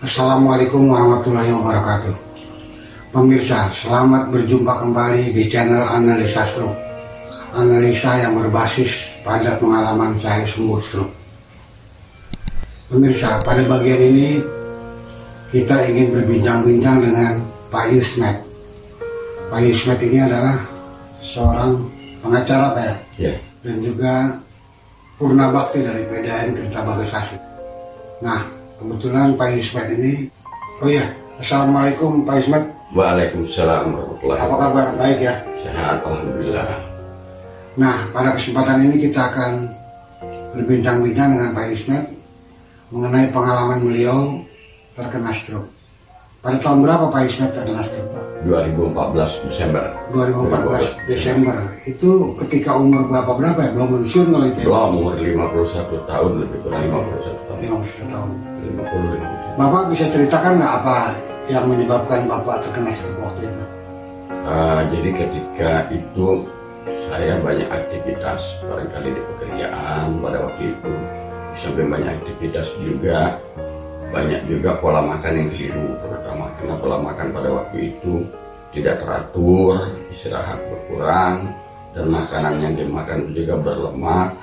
Assalamualaikum warahmatullahi wabarakatuh. Pemirsa, selamat berjumpa kembali di channel Analisa Stroke. Analisa yang berbasis pada pengalaman saya sembuh stroke. Pemirsa, pada bagian ini kita ingin berbincang-bincang dengan Pak Yusmet. Pak Yusmet ini adalah seorang pengacara, Pak ya? Yeah. Dan juga Purna Bakti dari PDAM Tirta Bagasasi. Nah, kebetulan Pak Yusmet ini, Assalamualaikum Pak Yusmet. Waalaikumsalam warahmatullahi Apa kabar? Baik ya? Sehat, alhamdulillah. Nah, pada kesempatan ini kita akan berbincang-bincang dengan Pak Yusmet mengenai pengalaman beliau terkena stroke. Pada tahun berapa Pak Yusmet terkena stroke, Pak? 2014 Desember. 2014 Desember. Itu ketika umur berapa ya? Belum pensiun kalau itu ya? Belum, umur 51 tahun, lebih kurang 51 tahun. 51 tahun. 50. Bapak bisa ceritakan nggak apa yang menyebabkan Bapak terkena stroke waktu itu? Jadi ketika itu saya banyak aktivitas, barangkali di pekerjaan pada waktu itu. Sampai banyak aktivitas juga, banyak juga pola makan yang keliru, terutama karena pola makan pada waktu itu tidak teratur, istirahat berkurang, dan makanan yang dimakan juga berlemak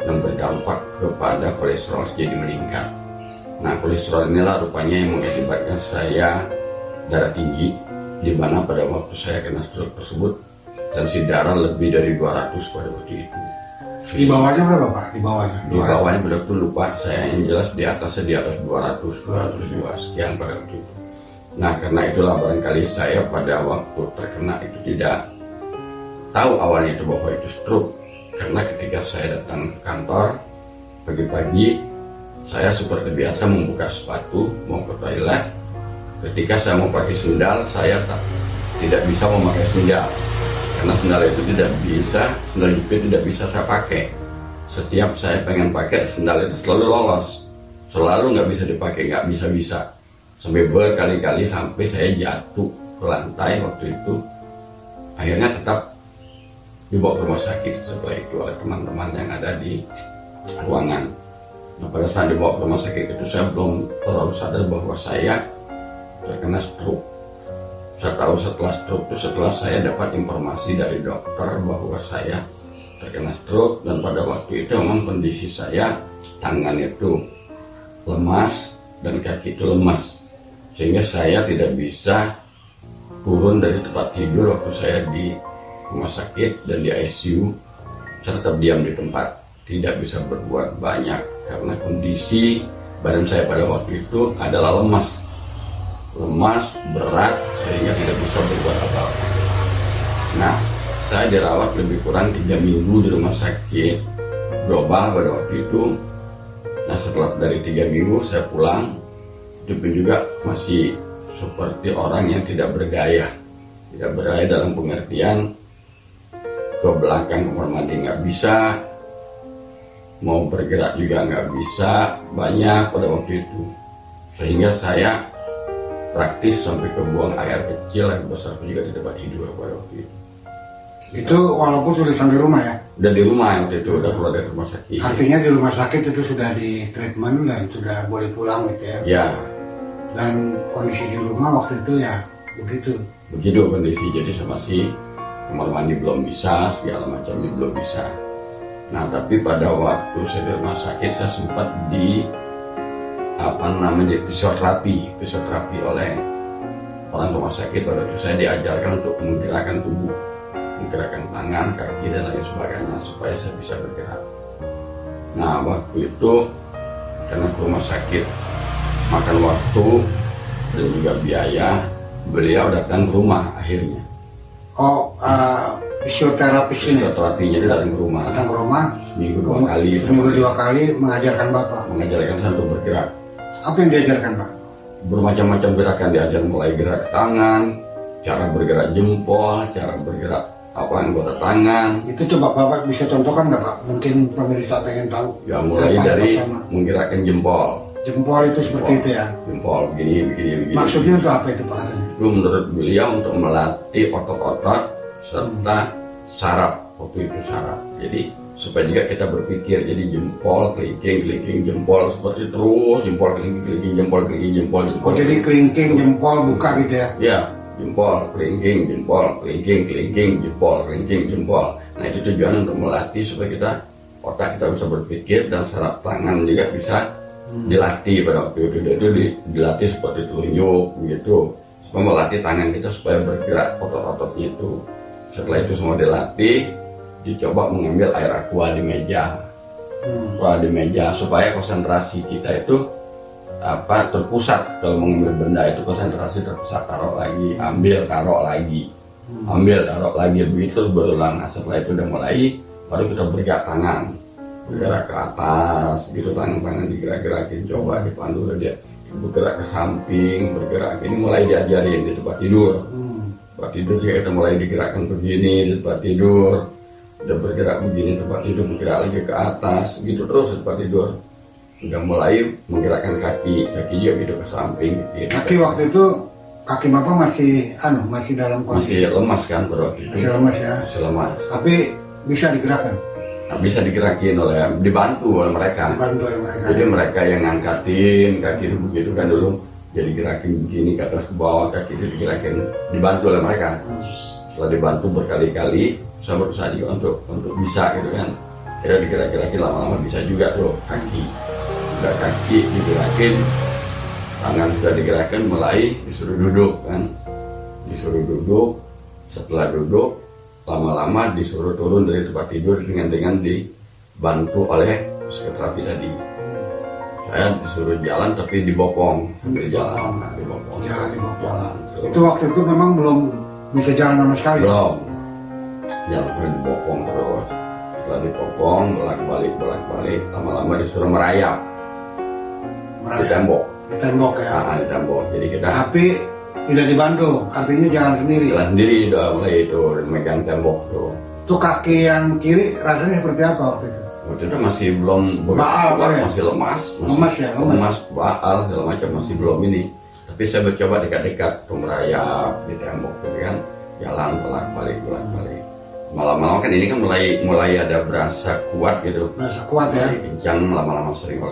dan berdampak kepada kolesterol jadi meningkat. Nah, kolesterol inilah rupanya yang mengakibatkan saya darah tinggi, di mana pada waktu saya kena stroke tersebut tensi darah lebih dari 200 pada waktu itu. Di bawahnya berapa Pak? Di bawahnya? Di bawahnya betul lupa saya, yang jelas di atasnya di atas 202 sekian pada waktu itu. Nah, karena itulah barangkali saya pada waktu terkena itu tidak tahu awalnya itu bahwa itu stroke. Karena ketika saya datang ke kantor pagi-pagi, saya seperti biasa membuka sepatu mau ke toilet. Ketika saya mau pakai sendal, saya tidak bisa memakai sendal. Karena sendal itu tidak bisa, sendal jepit tidak bisa saya pakai. Setiap saya pengen pakai sendal itu selalu lolos, selalu nggak bisa dipakai, nggak bisa. Sampai berkali-kali sampai saya jatuh ke lantai waktu itu. Akhirnya tetap dibawa ke rumah sakit setelah itu oleh teman-teman yang ada di ruangan. Nah, pada saat dibawa ke rumah sakit itu saya belum terlalu sadar bahwa saya terkena stroke. Saya tahu setelah stroke itu, setelah saya dapat informasi dari dokter bahwa saya terkena stroke, dan pada waktu itu memang kondisi saya, tangan itu lemas dan kaki itu lemas, sehingga saya tidak bisa turun dari tempat tidur waktu saya di rumah sakit dan di ICU. Saya tetap diam di tempat, tidak bisa berbuat banyak karena kondisi badan saya pada waktu itu adalah lemas, berat, sehingga tidak bisa berbuat apa-apa. Nah, saya dirawat lebih kurang 3 minggu di rumah sakit global pada waktu itu. Nah, setelah dari 3 minggu saya pulang, itu pun juga masih seperti orang yang tidak berdaya dalam pengertian ke belakang kamar mandi nggak bisa, mau bergerak juga nggak bisa, banyak pada waktu itu, sehingga saya praktis sampai ke buang air kecil, air besar juga di tempat tidur pada waktu itu. Itu walaupun sudah sampai rumah ya? Udah di rumah waktu itu, udah keluar dari rumah sakit. Artinya di rumah sakit itu sudah di treatment dan sudah boleh pulang gitu ya? Ya. Dan kondisi di rumah waktu itu ya begitu? Begitu kondisi, jadi saya masih kamar mandi belum bisa, segala macamnya belum bisa. Nah, tapi pada waktu saya di rumah sakit saya sempat di fisioterapi oleh orang rumah sakit. Pada itu saya diajarkan untuk menggerakkan tubuh, menggerakkan tangan, kaki dan lain sebagainya supaya saya bisa bergerak. Nah, waktu itu karena ke rumah sakit makan waktu dan juga biaya, beliau datang ke rumah akhirnya. Fisioterapinya dia datang ke rumah. Seminggu dua kali mengajarkan Bapak. Mengajarkan saya untuk bergerak. Apa yang diajarkan Pak? Bermacam-macam gerakan diajar, mulai gerak tangan, cara bergerak jempol, cara bergerak anggota tangan. Itu coba Bapak bisa contohkan nggak Pak? Mungkin pemirsa pengen tahu. Ya, mulai dari menggerakkan jempol. Jempol itu seperti itu ya? Jempol begini. Maksudnya itu apa itu Pak? Itu menurut beliau untuk melatih otot-otot serta saraf waktu itu saraf. Jadi supaya juga kita berpikir, jadi jempol, kelingking, jempol seperti terus, jempol, kelingking, jempol. Oh, jadi kelingking, jempol, buka gitu ya? Ya, jempol, kelingking, jempol. Nah itu tujuan untuk melatih supaya kita, otak kita bisa berpikir dan saraf tangan juga bisa dilatih pada waktu itu dilatih seperti telunjuk gitu, supaya melatih tangan kita supaya bergerak otot-ototnya itu. Setelah itu semua dilatih, dicoba mengambil air aqua di meja, supaya konsentrasi kita itu terpusat. Kalau mengambil benda itu konsentrasi terpusat, taruh lagi, ambil, taruh lagi, begitu berulang. Nah, setelah itu udah mulai, baru kita bergerak tangan, bergerak ke atas gitu, tangan digerak-gerakin, coba dipandu dia bergerak ke samping, bergerak ini mulai diajarin di tempat tidur. Tempat tidur juga kita mulai digerakkan begini di tempat tidur, udah bergerak begini tempat tidur, bergerak lagi ke atas gitu terus di tempat tidur. Udah mulai menggerakkan kaki juga gitu ke samping gitu. Kaki waktu itu kaki Bapak masih dalam kondisi masih lemas kan pada waktu itu. Masih lemas ya. Masih lemas. Tapi bisa digerakkan. Nah, bisa digerakin dibantu oleh mereka. Jadi mereka yang ngangkatin kaki itu begitu kan dulu. Jadi gerakin begini ke atas ke bawah, kaki itu digerakin, dibantu oleh mereka. Setelah dibantu berkali-kali, saya berusaha juga untuk bisa gitu kan. Kira digerak-gerakin, lama-lama bisa juga tuh kaki. Udah kaki digerakin, tangan sudah digerakkan, mulai disuruh duduk kan. Disuruh duduk, setelah duduk, lama-lama disuruh turun dari tempat tidur dengan dibantu oleh psikoterapi tadi. Saya disuruh jalan tapi dibopong, jalan. Itu waktu itu memang belum bisa jalan sama sekali. Belum. Jalan terus dibopong terus. Setelah dibopong, bolak-balik, lama-lama disuruh merayap. Di tembok. Di tembok ya. Nah, di tembok. Jadi kita. Tapi tidak dibantu, artinya jalan sendiri. Jalan sendiri udah mulai itu, megang tembok tuh. Itu kaki yang kiri rasanya seperti apa waktu itu? Waktu itu masih belum baal, masih lemas, baal segala macam, masih belum ini. Tapi saya mencoba dekat-dekat merayap di tembok gitu kan, jalan bolak-balik. Malam-malam kan ini kan mulai ada berasa kuat gitu. Berasa kuat ya. Kencang, lama-lama sering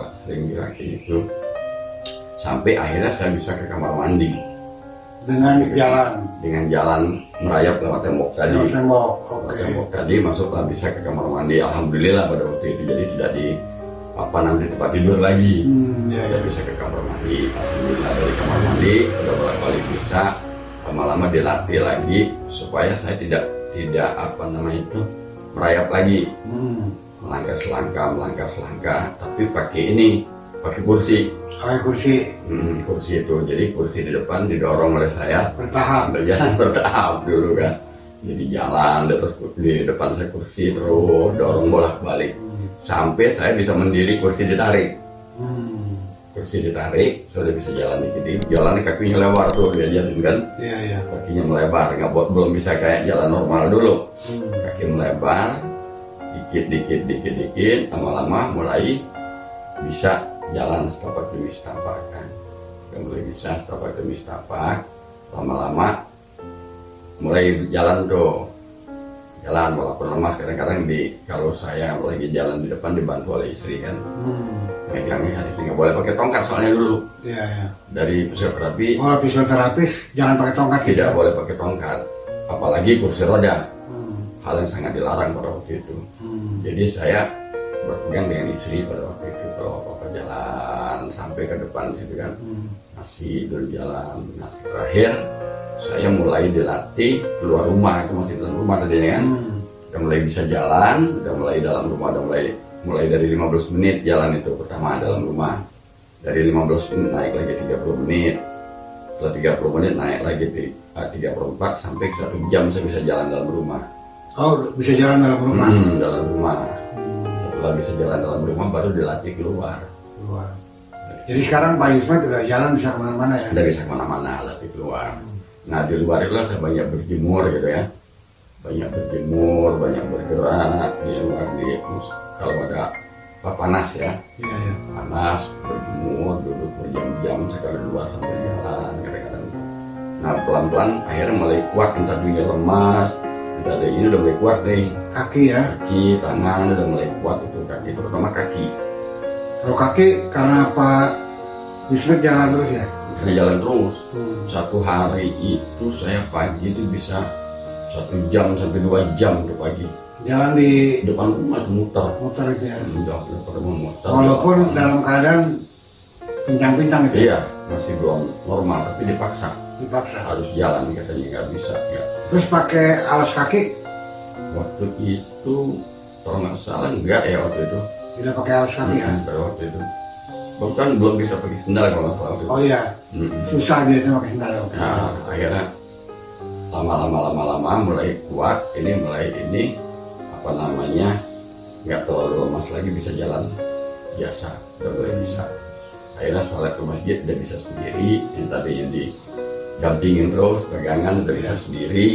gerakin itu. Sampai akhirnya saya bisa ke kamar mandi. Dengan jalan merayap lewat tembok tadi. Tembok tadi masuklah bisa ke kamar mandi. Alhamdulillah pada waktu itu, jadi tidak di tempat tidur lagi. Sudah bisa ke kamar mandi. Alhamdulillah dari kamar mandi udah bolak-balik bisa. Lama-lama dilatih lagi supaya saya tidak merayap lagi. Melangkah selangkah, tapi pakai kursi. Kursi itu, jadi kursi di depan didorong oleh saya. Berjalan bertahap dulu kan. Jadi jalan terus di depan saya kursi terus dorong bolak-balik sampai saya bisa mendiri, kursi ditarik. Kursi ditarik, sudah bisa jalan dikit. Jalan kakinya lebar tuh diajarin kan. Iya. Kakinya melebar, belum bisa kayak jalan normal dulu. Kaki melebar, dikit, lama-lama mulai bisa jalan setapak demi setapak kan. Mulai bisa setapak demi setapak, lama-lama mulai jalan tuh. Jalan walaupun lemas, kadang-kadang kalau saya lagi jalan di depan dibantu oleh istri kan. Megangnya kan istri, nggak boleh pakai tongkat soalnya dulu. Iya. Dari fisioterapi. Fisioterapis jangan pakai tongkat. Tidak boleh pakai tongkat, apalagi kursi roda. Hal yang sangat dilarang pada waktu itu. Jadi saya berpegang dengan istri pada waktu itu. Kalau apa jalan sampai ke depan situ kan, masih berjalan. Nah, terakhir saya mulai dilatih keluar rumah, itu masih dalam rumah tadinya kan. Udah mulai bisa jalan, udah mulai dalam rumah, udah mulai dari 15 menit jalan itu pertama dalam rumah. Dari 15 menit naik lagi 30 menit. Setelah 30 menit naik lagi 34 sampai 1 jam saya bisa jalan dalam rumah. Oh, bisa jalan dalam rumah? Dalam rumah. Setelah bisa jalan dalam rumah baru dilatih keluar. Jadi sekarang Pak Yusmet udah jalan bisa kemana-mana ya? Udah bisa kemana-mana, latih keluar. Nah di luar itu saya banyak berjemur gitu ya. Banyak berjemur, banyak bergerak di luar kalau ada panas ya. Iya. Panas, berjemur, duduk berjam-jam sekali di luar sambil jalan kadang-kadang. Nah pelan-pelan akhirnya mulai kuat, entah dulunya lemas, Kita ada ini udah mulai kuat nih. Kaki ya. Kaki, tangan udah mulai kuat itu kaki, terutama kaki. Kalau kaki karena Pak Ismet jalan terus ya? Karena jalan terus. Satu hari itu saya pagi itu bisa 1 jam sampai 2 jam ke pagi. Jalan di Depan rumah muter. muter aja ya. Udah rumah muter. Walaupun dalam keadaan pincang-pincang itu. Iya, masih belum normal tapi dipaksa. Dipaksa. Harus jalan katanya nggak bisa ya. Terus pakai alas kaki? Waktu itu kalau nggak salah enggak ya waktu itu. Tidak pakai alas kaki ya? Pada waktu itu. Bahkan belum bisa pakai sendal kalau nggak salah waktu itu. Oh iya, susah biasanya pakai sendal. Nah, akhirnya lama-lama mulai kuat, mulai apa namanya, nggak terlalu lemas lagi, bisa jalan biasa, udah mulai bisa. Akhirnya sholat ke masjid udah bisa sendiri, yang tadinya didampingin terus, pegangan udah bisa sendiri.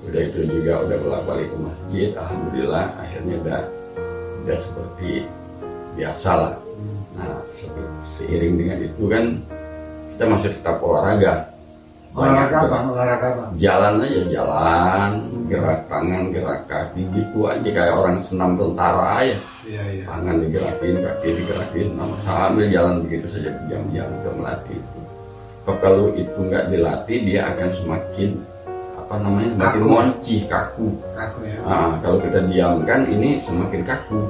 Udah itu juga udah bolak-balik ke masjid, alhamdulillah akhirnya udah seperti biasa lah. Nah, seiring dengan itu kan kita masih tetap olahraga. Olahraga apa? Olahraga apa? Jalan aja, jalan, gerak tangan, gerak kaki gitu aja kayak orang senam tentara aja. Iya, iya. Tangan digerakin, kaki digerakin, sambil jalan begitu saja berjam-jam untuk melatih itu. Kalau itu nggak dilatih, dia akan semakin makin moncih, kaku. Kaku ya. Nah, kalau kita diamkan ini semakin kaku.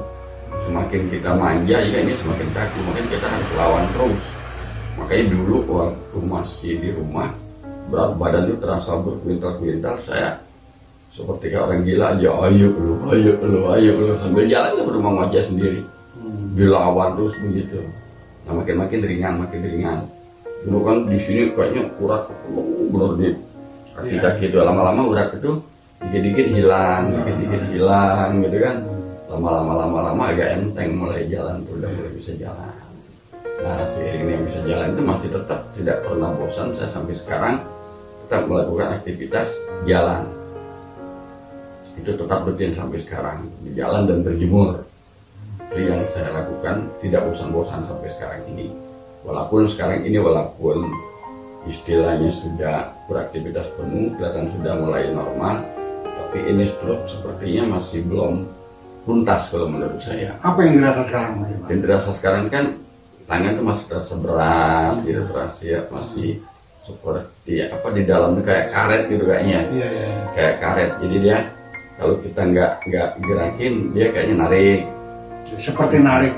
Semakin kita manja ya ini semakin kaku, makanya kita harus lawan terus. Makanya dulu waktu masih di rumah, berat badan itu terasa berkuintal-kuintal, saya seperti kayak orang gila aja, ayo lu sambil jalan ke rumah aja sendiri, dilawan terus begitu. Nah makin ringan. Dulu kan di sini kayaknya urat bener di kaki-kaki itu, lama-lama urat itu dikit-dikit hilang gitu kan. Lama-lama agak enteng, mulai jalan tuh udah mulai bisa jalan. Nah seiring yang bisa jalan itu masih tetap tidak pernah bosan, saya sampai sekarang tetap melakukan aktivitas jalan. Itu tetap rutin sampai sekarang, jalan dan berjemur. Itu yang saya lakukan, tidak bosan-bosan sampai sekarang ini. Walaupun istilahnya sudah beraktivitas penuh, kelihatan sudah mulai normal, tapi ini stroke sepertinya masih belum tuntas kalau menurut saya. Apa yang dirasa sekarang Mas? Yang dirasa sekarang kan tangan itu masih terasa berat, gitu, terasa masih seperti di dalam kayak karet gitu kayaknya. Iya. Kayak karet. Jadi dia kalau kita nggak gerakin, dia kayaknya narik. Seperti narik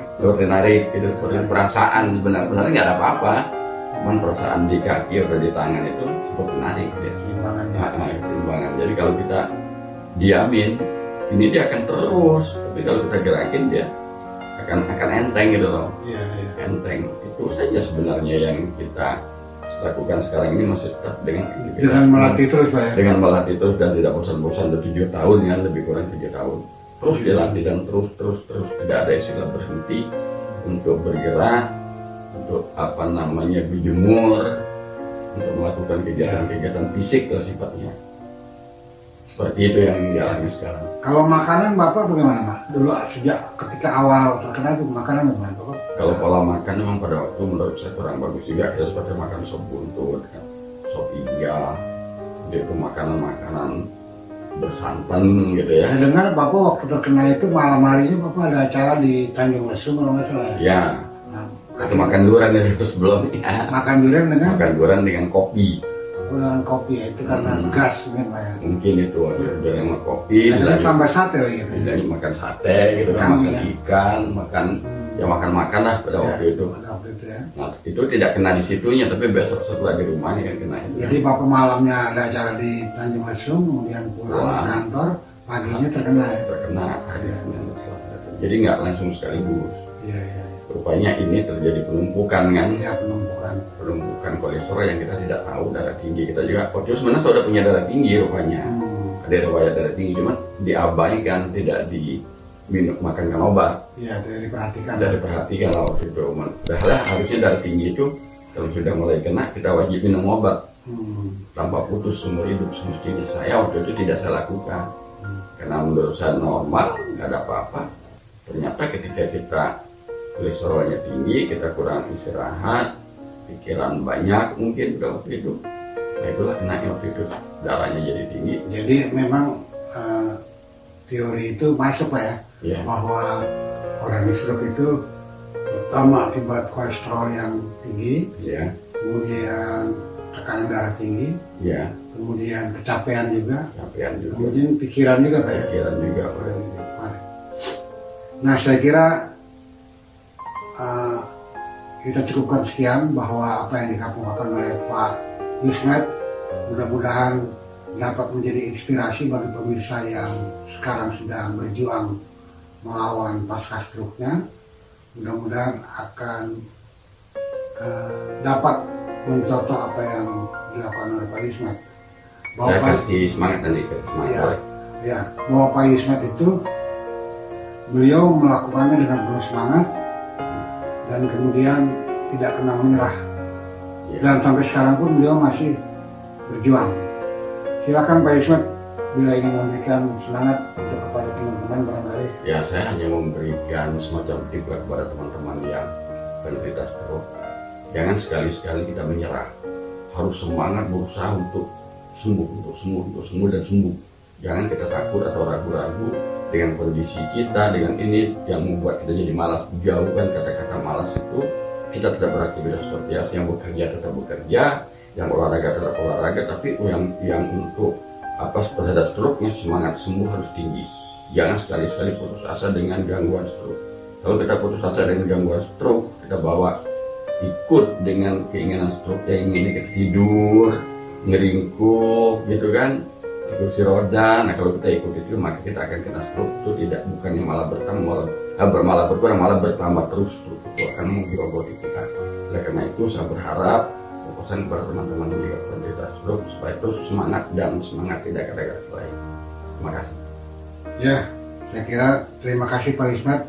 gitu, seperti perasaan sebenarnya nggak ada apa-apa. Cuman perasaan di kaki atau di tangan itu seperti narik ya. Keseimbangan. Jadi kalau kita diamin, ini dia akan terus. Tapi kalau kita gerakin dia akan enteng gitu loh. Iya. Enteng. Itu saja sebenarnya yang kita lakukan sekarang ini, masih tetap dengan melatih terus Pak ya? Dengan melatih terus dan tidak bosan-bosan. Udah 7 tahun ya, lebih kurang 7 tahun. Terus dilatih dan terus tidak ada istilah berhenti untuk bergerak, untuk berjemur, untuk melakukan kegiatan fisik lah sifatnya. Seperti itu yang dialami sekarang. Kalau makanan Bapak bagaimana Pak? Dulu sejak ketika awal terkena itu makanan bagaimana Bapak? Kalau pola makan memang pada waktu menurut saya kurang bagus juga. Kita seperti makan sop buntut, sop iga, itu makanan bersantan gitu ya. Saya dengar Bapak waktu terkena itu malam harinya Bapak ada acara di Tanjung Lesung kalau nggak salah ya? Ya. Itu makan durian itu sebelumnya. Makan durian dengan kopi. Dengan kopi ya, itu karena gas mungkin Pak ya? Mungkin itu durian sama kopi. Dan tambah sate lagi gitu. Jadi makan sate gitu kan, makan ikan, makan lah pada waktu itu. Ya. Nah itu tidak kena di situnya, tapi besok setelah di rumahnya kan kena itu. Jadi Bapak malamnya ada acara di Tanjung Lesung, kemudian pulang ke kantor, paginya terkena ya? Terkena. Jadi nggak langsung sekaligus. Iya. Rupanya ini terjadi penumpukan kan? Iya, penumpukan kolesterol yang kita tidak tahu, darah tinggi kita juga. Waktu itu sebenarnya sudah punya darah tinggi rupanya. Ada riwayat darah tinggi, cuman diabaikan, tidak makankan obat. Iya, tidak diperhatikan. Tidak diperhatikan lah waktu itu. Padahal harusnya darah tinggi itu kalau sudah mulai kena kita wajib minum obat tanpa putus seumur hidup. Semestinya saya waktu itu tidak saya lakukan karena menurut saya normal, nggak ada apa-apa. Ternyata ketika kita kolesterolnya tinggi, kita kurang istirahat, pikiran banyak mungkin waktu itu. Nah itulah kena waktu itu, darahnya jadi tinggi. Jadi memang teori itu masuk Pak ya, Ya. bahwa orang di stroke itu pertama akibat kolesterol yang tinggi, Ya. kemudian tekanan darah tinggi, Ya. kemudian kecapean juga, Capean juga. kemudian pikiran juga Pak ya. Pikiran juga. Nah saya kira kita cukupkan sekian bahwa apa yang dikemukakan oleh Pak Yusmet mudah-mudahan dapat menjadi inspirasi bagi pemirsa yang sekarang sedang berjuang melawan pasca stroke-nya. Mudah-mudahan akan dapat mencontoh apa yang dilakukan oleh Pak Yusmet. Saya kasih semangat nanti ke semangat. Ya, bahwa Pak Yusmet itu beliau melakukannya dengan penuh semangat dan kemudian tidak kenal menyerah. Ya. Dan sampai sekarang pun beliau masih berjuang. Silakan Pak Yusmet bila ingin memberikan semangat untuk kepada teman-teman barangkali. Ya, saya hanya memberikan semacam tip kepada teman-teman yang penderita stroke. Jangan sekali-sekali kita menyerah. Harus semangat berusaha untuk sembuh dan sembuh. Jangan kita takut atau ragu-ragu dengan kondisi kita, dengan ini yang membuat kita jadi malas. Jauhkan kata-kata malas itu. Kita tidak beraktivitas seperti biasa, yang bekerja tetap bekerja, yang olahraga tetap olahraga, tapi yang untuk terhadap stroke-nya semangat sembuh harus tinggi. Jangan sekali-sekali putus asa dengan gangguan stroke. Kalau kita putus asa dengan gangguan stroke, kita bawa ikut dengan keinginan stroke yang ingin kita tidur, ngeringkuk gitu kan, di kursi roda. Nah kalau kita ikut itu maka kita akan kena stroke. Itu tidak, bukannya malah berkurang, malah bertambah terus stroke itu akan menggerogoti kita. Oleh karena itu saya berharap fokusan kepada teman-teman yang juga penderita stroke supaya terus semangat tidak ada garis lain. Terima kasih. Ya, saya kira terima kasih Pak Yusmet.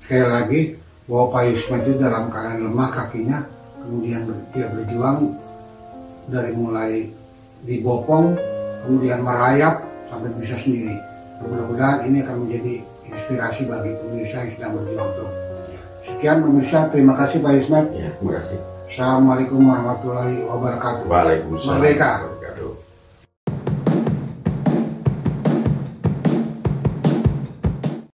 Sekali lagi bahwa Pak Yusmet itu dalam keadaan lemah kakinya, kemudian dia berjuang dari mulai dibopong, kemudian merayap sampai bisa sendiri. Mudah-mudahan ini akan menjadi inspirasi bagi pemirsa yang sedang berjuang tuh. Sekian pemirsa, terima kasih Pak Yusmet. Ya, terima kasih. Assalamualaikum warahmatullahi wabarakatuh. Waalaikumsalam. Merdeka. Wabarakatuh.